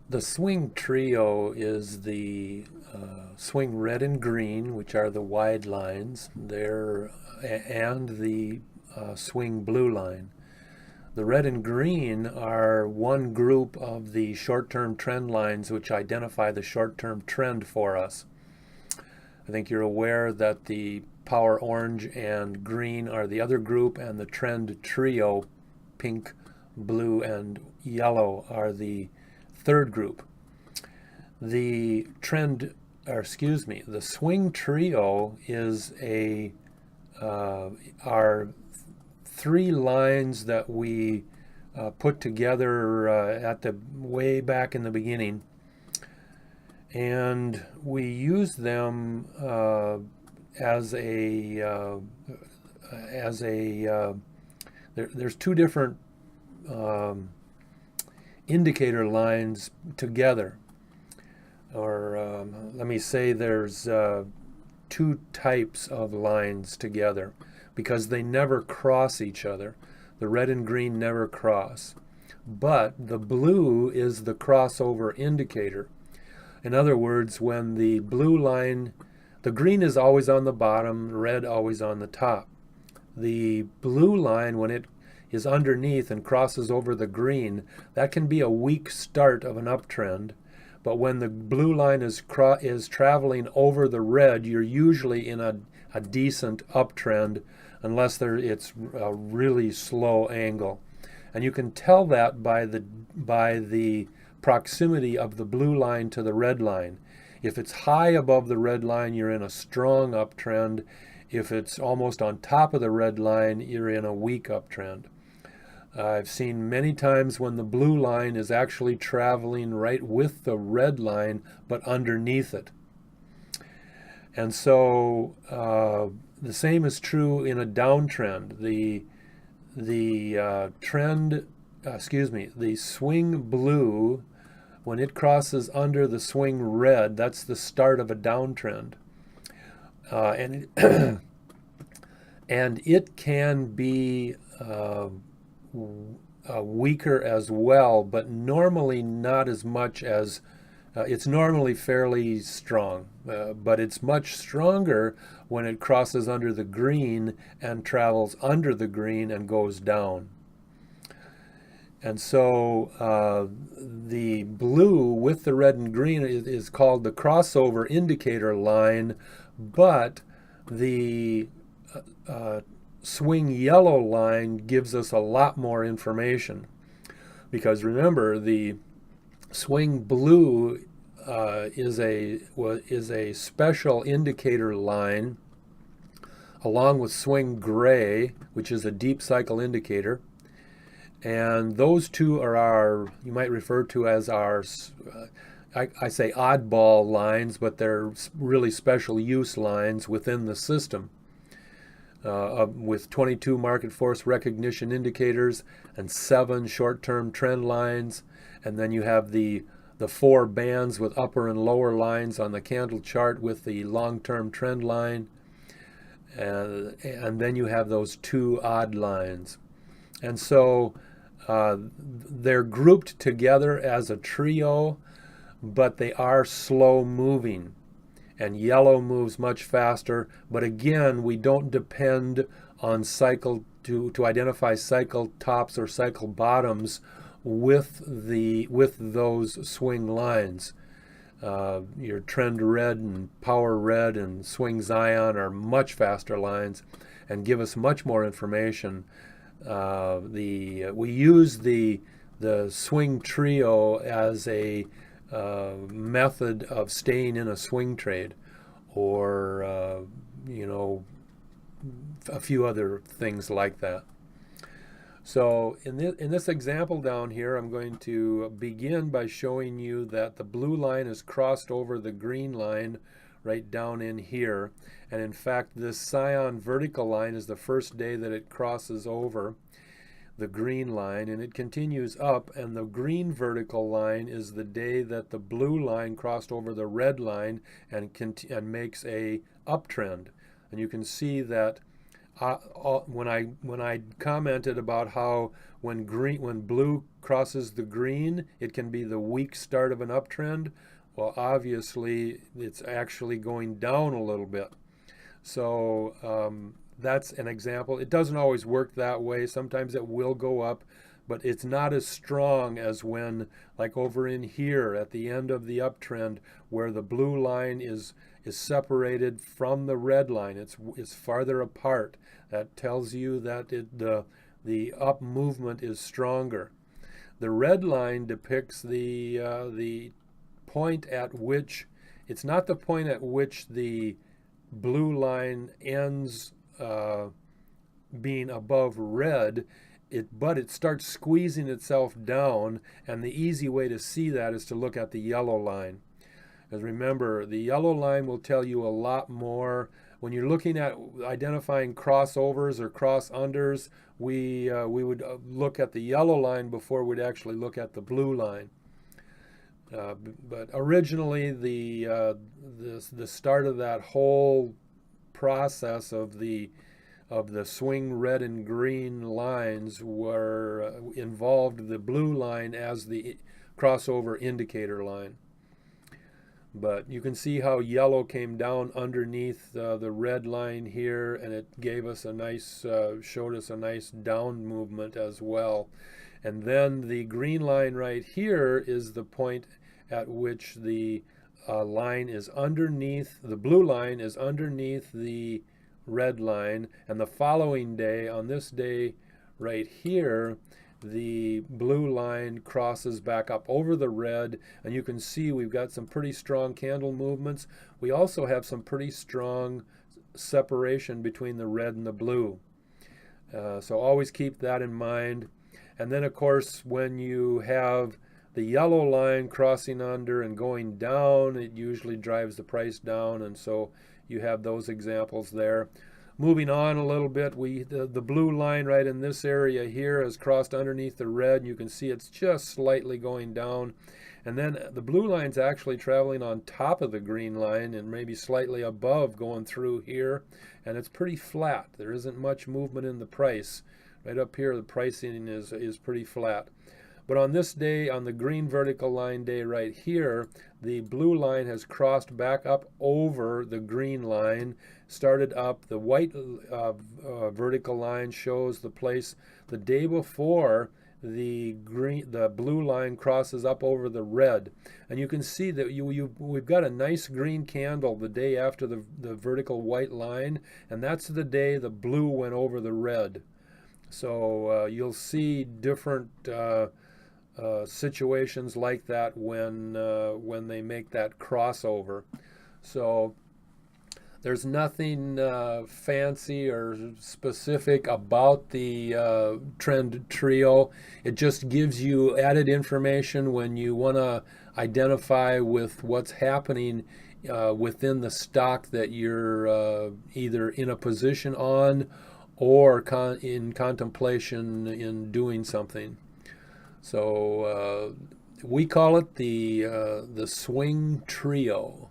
The swing trio is the swing red and green, which are the wide lines, and the swing blue line. The red and green are one group of the short-term trend lines which identify the short-term trend for us. I think you're aware that the power orange and green are the other group, and the trend trio, pink, blue, and yellow, are the third group. The trend, or excuse me, the swing trio is are three lines that we put together at the way back in the beginning, and we use them as a there's two different um, indicator lines together, or let me say there's two types of lines together because they never cross each other. The red and green never cross, but the blue is the crossover indicator. In other words, when the blue line, the green is always on the bottom, red always on the top. The blue line, when it is underneath and crosses over the green, that can be a weak start of an uptrend. But when the blue line is traveling over the red, you're usually in a decent uptrend, unless it's a really slow angle. And you can tell that by the proximity of the blue line to the red line. If it's high above the red line, you're in a strong uptrend. If it's almost on top of the red line, you're in a weak uptrend. I've seen many times when the blue line is actually traveling right with the red line, but underneath it. And so the same is true in a downtrend. The swing blue, when it crosses under the swing red, that's the start of a downtrend. And it can be weaker as well, but normally not as much as it's normally fairly strong, but it's much stronger when it crosses under the green and travels under the green and goes down. And so the blue with the red and green is called the crossover indicator line, but the swing yellow line gives us a lot more information. Because remember, the swing blue is a special indicator line, along with swing gray, which is a deep cycle indicator. And those two are you might refer to as our, I say oddball lines, but they're really special use lines within the system. With 22 market force recognition indicators and 7 short-term trend lines. And then you have the 4 bands with upper and lower lines on the candle chart with the long-term trend line. And then you have those 2 odd lines. And so they're grouped together as a trio, but they are slow moving. And yellow moves much faster, but again, we don't depend on cycle to identify cycle tops or cycle bottoms with those swing lines. Your trend red and power red and swing Zion are much faster lines and give us much more information. We use the swing trio as a method of staying in a swing trade, or a few other things like that. So in this example down here, I'm going to begin by showing you that the blue line is crossed over the green line right down in here. And in fact, this Scion vertical line is the first day that it crosses over the green line, and it continues up, and the green vertical line is the day that the blue line crossed over the red line and makes a uptrend. And you can see that when I commented about how when blue crosses the green, it can be the weak start of an uptrend. Well, obviously, it's actually going down a little bit. So that's an example. It doesn't always work that way. Sometimes it will go up, but it's not as strong as when, like over in here at the end of the uptrend, where the blue line is separated from the red line. It's farther apart. That tells you that the up movement is stronger. The red line depicts the point at which, it's not the point at which the blue line ends being above red, but it starts squeezing itself down, and the easy way to see that is to look at the yellow line. Because remember, the yellow line will tell you a lot more. When you're looking at identifying crossovers or cross unders, we would look at the yellow line before we'd actually look at the blue line. But originally, the start of that whole process of the swing red and green lines involved the blue line as the crossover indicator line. But you can see how yellow came down underneath the red line here, and it gave us showed us a nice down movement as well. And then the green line right here is the point at which the line is underneath, the blue line is underneath the red line, and the following day, on this day right here, the blue line crosses back up over the red, and you can see we've got some pretty strong candle movements. We also have some pretty strong separation between the red and the blue. So always keep that in mind. And then, of course, when you have the yellow line crossing under and going down, it usually drives the price down, and so you have those examples there. Moving on a little bit, the blue line right in this area here has crossed underneath the red, and you can see it's just slightly going down. And then the blue line's actually traveling on top of the green line and maybe slightly above, going through here, and it's pretty flat. There isn't much movement in the price. Right up here, the pricing is pretty flat. But on this day, on the green vertical line day right here, the blue line has crossed back up over the green line, started up. The white vertical line shows the place the day before the blue line crosses up over the red. And you can see that we've got a nice green candle the day after the vertical white line, and that's the day the blue went over the red. So you'll see different situations like that when they make that crossover. So there's nothing fancy or specific about the trend trio. It just gives you added information when you want to identify with what's happening within the stock that you're either in a position on or in contemplation in doing something. So we call it the swing trio.